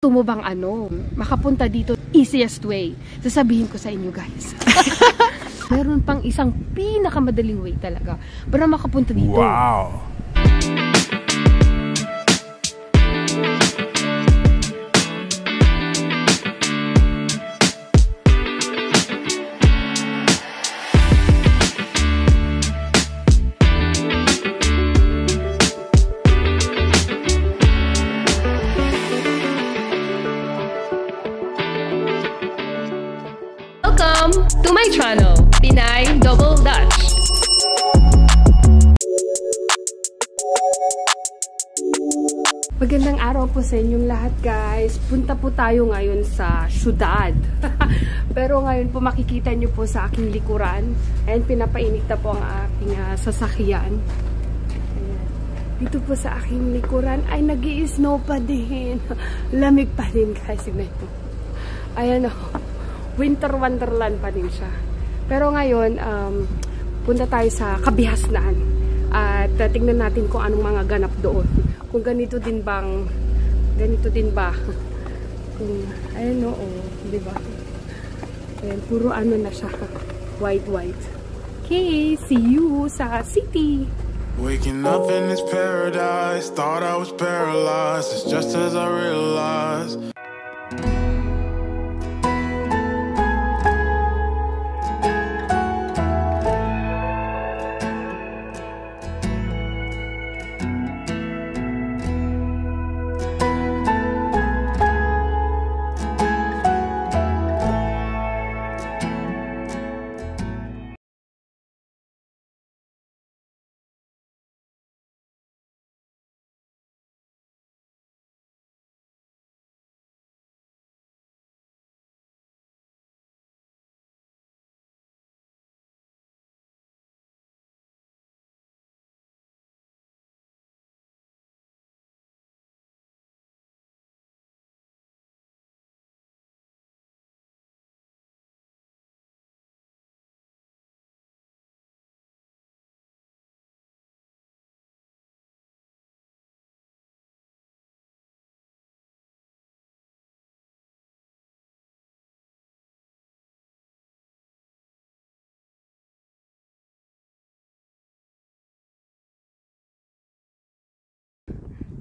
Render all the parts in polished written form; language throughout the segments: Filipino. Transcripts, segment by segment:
mo bang makapunta dito easiest way? Sasabihin ko sa inyo guys. Meron pang isang pinakamadaling way talaga para makapunta dito. Wow! Welcome to my channel, Pinay Double Dutch. Magandang araw po sa inyong lahat guys. Punta po tayo ngayon sa syudad. Pero ngayon po makikita nyo po sa aking likuran. Ayan, pinapainit na po ang aking sasakyan. Ayan. Dito po sa aking likuran ay nag-i-snow pa din. Lamig pa din guys. Ayan o. Winter wonderland pa din siya. Pero ngayon, punta tayo sa Kabihasnan. At tingnan natin kung anong mga ganap doon. Kung ganito din ba? Ayan oo, di ba? Ayan, puro na siya. White. Okay, see you sa city. Waking up in this paradise, thought I was paralyzed. It's just as I realized.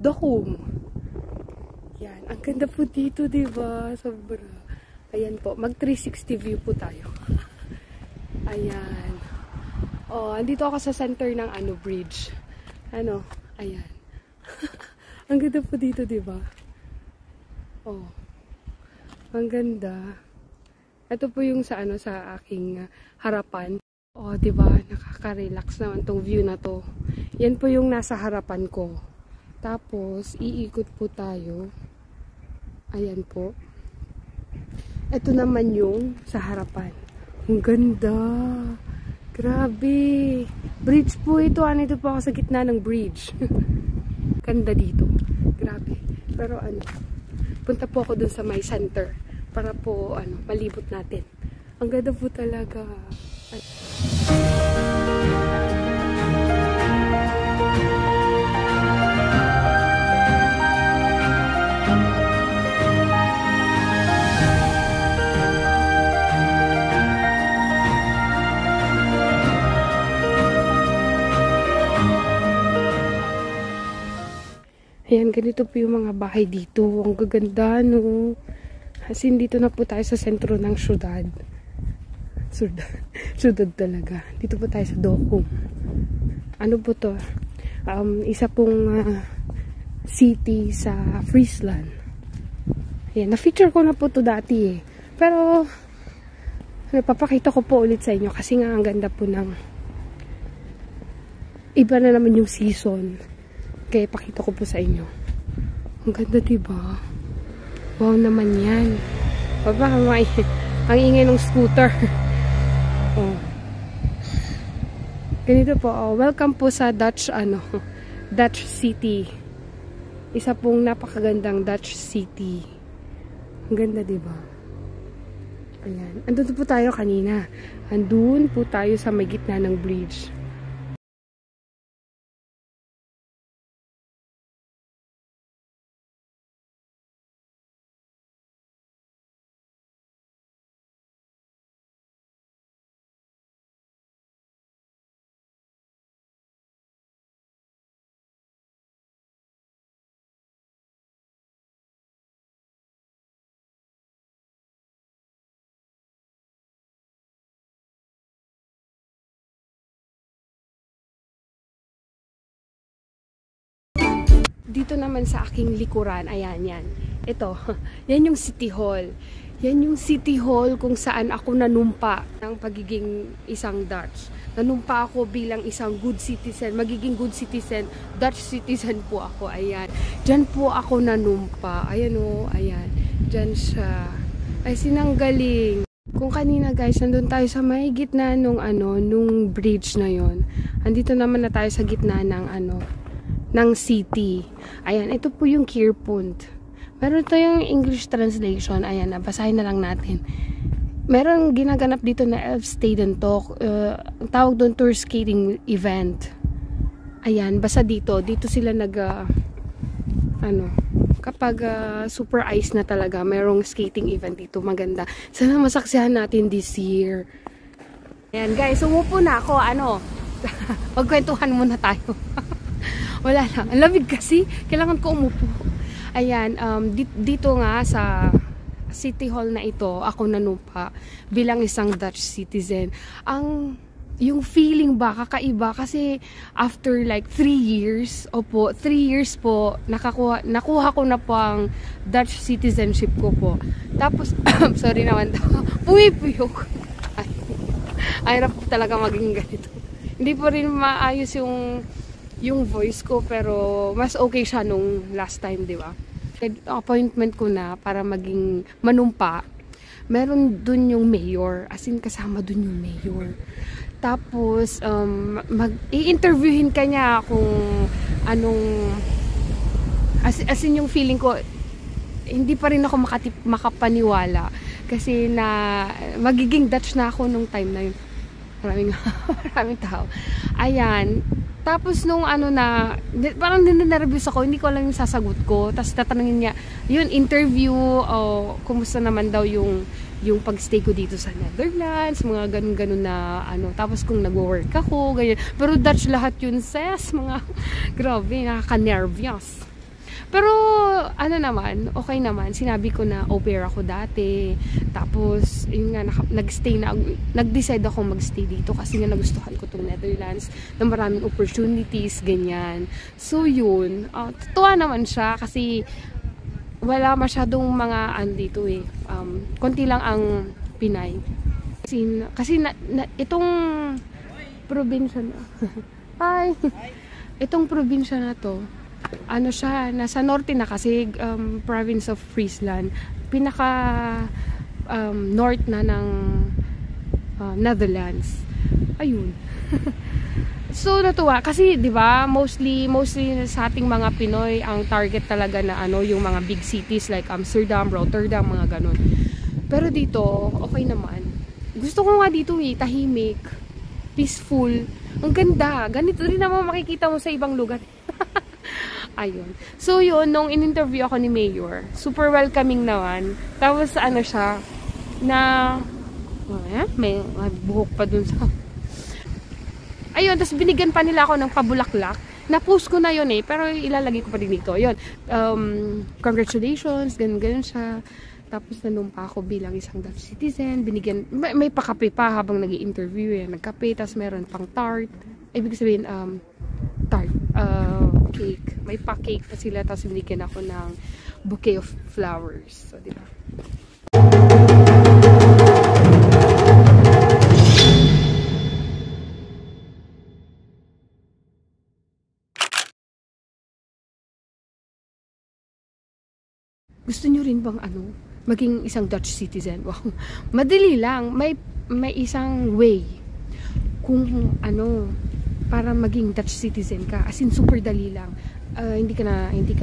Dohom. Yan, ang ganda po dito, diba? Sobra. Ayan po, mag 360 view po tayo. Ayan. Oh, andito ako sa center ng bridge. Ayan. Ang ganda po dito, diba? Oh. Ang ganda. Ito po yung sa sa aking harapan. Oh, diba? Nakaka-relax naman tong view na to. Yan po yung nasa harapan ko. Tapos, iikot po tayo. Ayan po. Ito naman yung sa harapan. Ang ganda. Grabe. Bridge po ito. Ito po ako sa gitna ng bridge. Ganda dito. Grabe. Pero punta po ako dun sa my center. Para po, malibot natin. Ang ganda po talaga. Ayan, ganito po yung mga bahay dito. Ang gaganda, no? Kasi dito na po tayo sa sentro ng syudad. Syudad talaga. Dito po tayo sa Dohom. Ano po to? Isa pong city sa Friesland. Ayan, na-feature ko na po to dati eh. Pero, papakita ko po ulit sa inyo kasi nga ang ganda po ng iba na naman yung season. Kaya pakita ko po sa inyo. Ang ganda, diba? Wow naman yan. Baba, ang ingay ng scooter. Oh. Ganito po. Oh. Welcome po sa Dutch City. Isa pong napakagandang Dutch City. Ang ganda, diba? Ayan. Andun po tayo kanina. Andun po tayo sa may gitna ng bridge. dito naman sa aking likuran, ayan yan. Ito, yan yung City Hall. Yan yung City Hall kung saan ako nanumpa ng pagiging isang Dutch. Nanumpa ako bilang isang good citizen, magiging good citizen, Dutch citizen po ako, ayan. Diyan po ako nanumpa, ayan o, ayan. Diyan siya. Ay, sinanggaling. Kung kanina guys, nandun tayo sa may gitna nung nung bridge na yon. Andito naman na tayo sa gitna ng ng city. Ayan, ito po yung Keerpunt. Meron tayong English translation. Ayan, basahin na lang natin. Meron ginaganap dito na Elfsteden Talk. Ang tawag doon tour skating event. Ayan, basta dito sila kapag super ice na talaga, merong skating event dito. Maganda. Sana masaksihan natin this year. Ayan guys, umupo na ako. Magkwentuhan muna tayo. Wala lang. Ang lamig kasi. Kailangan ko umupo. Ayan, dito nga sa City Hall na ito, ako nanumpa bilang isang Dutch citizen. Yung feeling ba, kakaiba kasi after like 3 years, 3 years po, nakuha ko na po ang Dutch citizenship ko po. Tapos, sorry naman daw, pumipiyok. Ay, hirap talaga maging ganito. Hindi po rin maayos yung voice ko, pero mas okay siya nung last time, di ba? Appointment ko na para maging manumpa. Meron dun yung mayor, as in kasama dun yung mayor. Tapos, i-interviewin ka niya kung as in yung feeling ko, hindi pa rin ako makapaniwala. Kasi magiging Dutch na ako nung time na yun. Maraming tao. Ayan. Tapos nung parang ninervous ako, hindi ko alam yung sasagot ko. Tapos tatanungin niya, yun, interview, kumusta naman daw yung pagstay ko dito sa Netherlands, mga ganun-ganun na tapos kung nag-work ako, ganyan. Pero Dutch lahat yun, sis, mga grabe, nakaka-nervyos. Pero naman, okay naman. Sinabi ko na au pair ako dati. Tapos yun nga, nag-decide ako magstay dito kasi nga nagustuhan ko tong Netherlands na maraming opportunities, ganyan. So yun, totoo naman siya kasi wala masyadong mga dito eh. Konti lang ang Pinay. Kasi itong probinsya na hi! Itong probinsya na to, siya, nasa norte na kasi, province of Friesland, pinaka north na ng Netherlands. Ayun. So natuwa kasi 'di ba, mostly sa ating mga Pinoy ang target talaga na yung mga big cities like Amsterdam, Rotterdam, mga ganun. Pero dito, okay naman. Gusto ko nga dito tahimik, peaceful. Ang ganda. Ganito rin naman makikita mo sa ibang lugar. Ayun. So yun, nung in-interview ako ni Mayor, super welcoming naman. Tapos siya, may buhok pa dun sa... Ayun, tapos binigyan pa nila ako ng pabulaklak. Na-post ko na yun pero ilalagay ko pa din dito. Yun, congratulations, ganun siya. Tapos nanumpa ako bilang isang Dutch citizen. Binigyan, may pakape pa habang nag-i-interview. Nagkape, tapos meron pang tart. Ibig sabihin, tart. Cake. May pa-cake pa sila, tapos binigyan ako ng bouquet of flowers. So, diba? Gusto nyo rin bang maging isang Dutch citizen? Wow. Madali lang. May isang way kung para maging Dutch citizen ka. As in, super dali lang. Hindi ka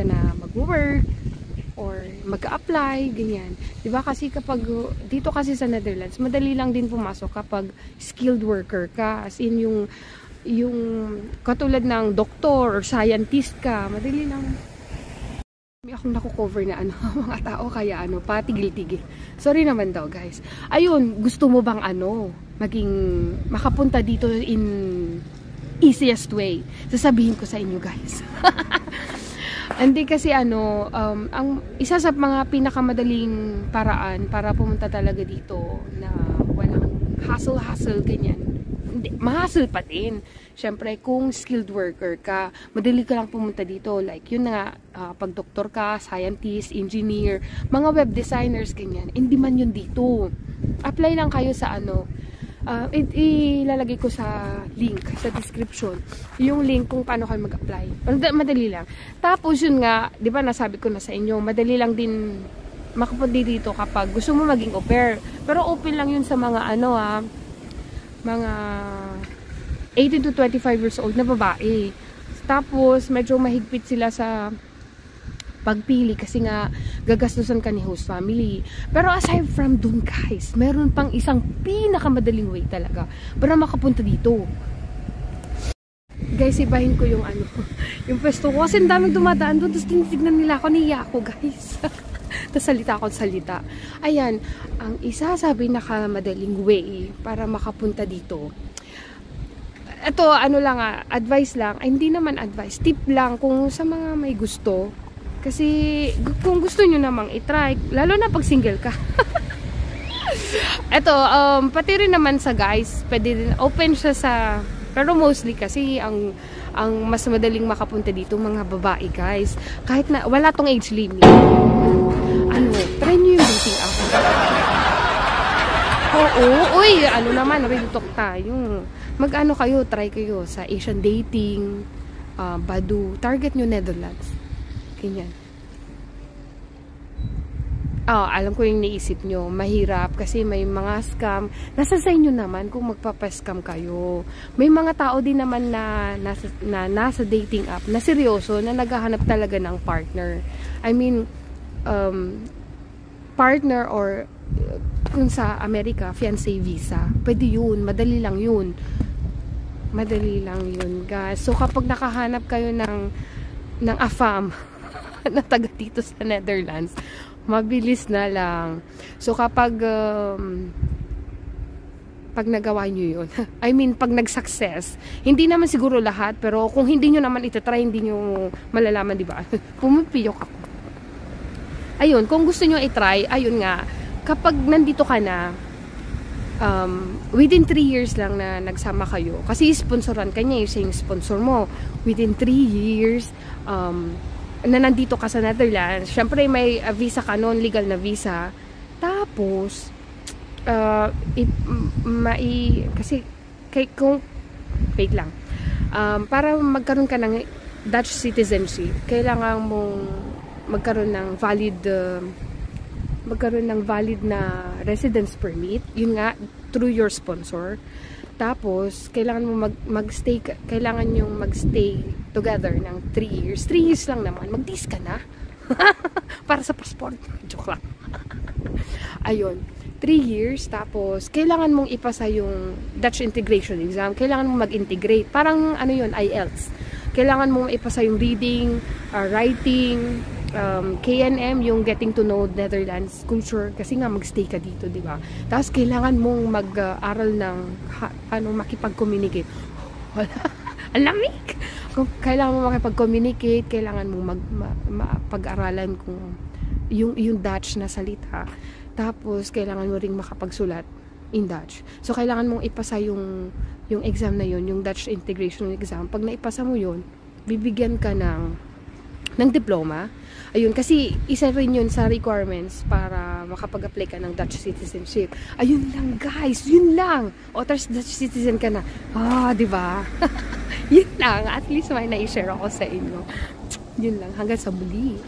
na mag-work or mag-apply, ganyan. Diba kasi kapag, dito kasi sa Netherlands, madali lang din pumasok kapag skilled worker ka. As in, yung katulad ng doktor or scientist ka, madali lang. May akong naku-cover na mga tao, kaya patigil-tigil. Sorry naman daw, guys. Ayun, gusto mo bang maging makapunta dito in easiest way? Sasabihin ko sa inyo, guys. Hindi kasi ang isa sa mga pinakamadaling paraan para pumunta talaga dito na walang hassle-hassle ganyan. Hindi, ma-hassle pa din. syempre, kung skilled worker ka, madali ka lang pumunta dito. Like, yun na nga, pag doktor ka, scientist, engineer, mga web designers, ganyan. Hindi man yun dito. Apply lang kayo sa ano, ilalagay ko sa link, sa description, yung link kung paano kayo mag-apply. Madali lang. Tapos yun nga, di ba nasabi ko na sa inyo, madali lang din makapunta dito kapag gusto mo maging au pair. Pero open lang yun sa mga ano mga 18 to 25 years old na babae. Tapos medyo mahigpit sila sa pagpili kasi nga gagastusan ka ni host family. Pero aside from dun guys, meron pang isang pinakamadaling way talaga para makapunta dito. Guys, ibahin ko yung ano, yung pwesto ko kasi ang daming dumadaan doon, tapos tinitignan nila ako, niya ako guys. Tapos salita ako salita. Ayan, ang isa sa pinakamadaling way para makapunta dito. Ito, ano lang advice lang. Ay, hindi naman advice. Tip lang kung sa mga may gusto. Kasi kung gusto nyo namang itry, lalo na pag single ka. Ito, pati rin naman sa guys, pwede rin, open siya sa, pero mostly kasi ang mas madaling makapunta dito mga babae guys. Kahit na, wala tong age limit. Ano, try nyo yung dating app. Oo, uy, ano naman, real talk tayo. Mag-ano kayo, try kayo sa Asian dating, Badoo, target nyo Netherlands. Ganyan. Alam ko yung naisip nyo, mahirap kasi may mga scam. Nasa sa inyo naman kung magpapa-scam kayo. May mga tao din naman na nasa dating app, na seryoso, na naghahanap talaga ng partner. I mean, partner or kung sa Amerika, fiancé visa. Pwede yun, madali lang yun. Madali lang yun, guys. So, kapag nakahanap kayo ng AFAM na taga dito sa Netherlands, mabilis na lang. So, kapag pag nagawa nyo yun, I mean, pag nag-success, hindi naman siguro lahat, pero kung hindi nyo naman itatry, hindi nyo malalaman, di ba? Pumipiyok ako. Ayun, kung gusto nyo i-try, ayun nga, kapag nandito ka na, within 3 years lang na nagsama kayo, kasi sponsoran ka niya, yung sponsor mo, within 3 years, na nandito ka sa Netherlands, syempre may visa ka noon, legal na visa, tapos, kasi, kung, wait lang, para magkaroon ka ng Dutch citizenship, kailangan mong magkaroon ng valid na residence permit, yun nga, through your sponsor. Tapos, kailangan mo kailangan yung magstay together ng 3 years. 3 years lang naman, mag-dis ka na. Para sa passport. Joke lang. Ayun, 3 years, tapos, kailangan mong ipasa yung Dutch integration exam. Kailangan mong mag-integrate. Parang, ano yun, IELTS. Kailangan mong ipasa yung reading, writing, KNM, yung getting to know Netherlands culture, kasi nga magstay ka dito, di ba? Tapos kailangan mong mag-aral ng paano makipag-communicate. Ang lamig! Kung kailangan mo makipag-communicate, kailangan mong pag-aralan kung yung Dutch na salita. Tapos kailangan mo ring makapagsulat in Dutch. So kailangan mong ipasa yung exam na yun, yung Dutch integration exam. Pag naipasa mo yun, bibigyan ka ng diploma. Ayun, kasi isa rin yun sa requirements para makapag-apply ka ng Dutch citizenship. Ayun lang guys, yun lang. O, Dutch citizen ka na. Di ba? Yun lang. At least may na-share ako sa inyo. Yun lang. Hanggang sa muli.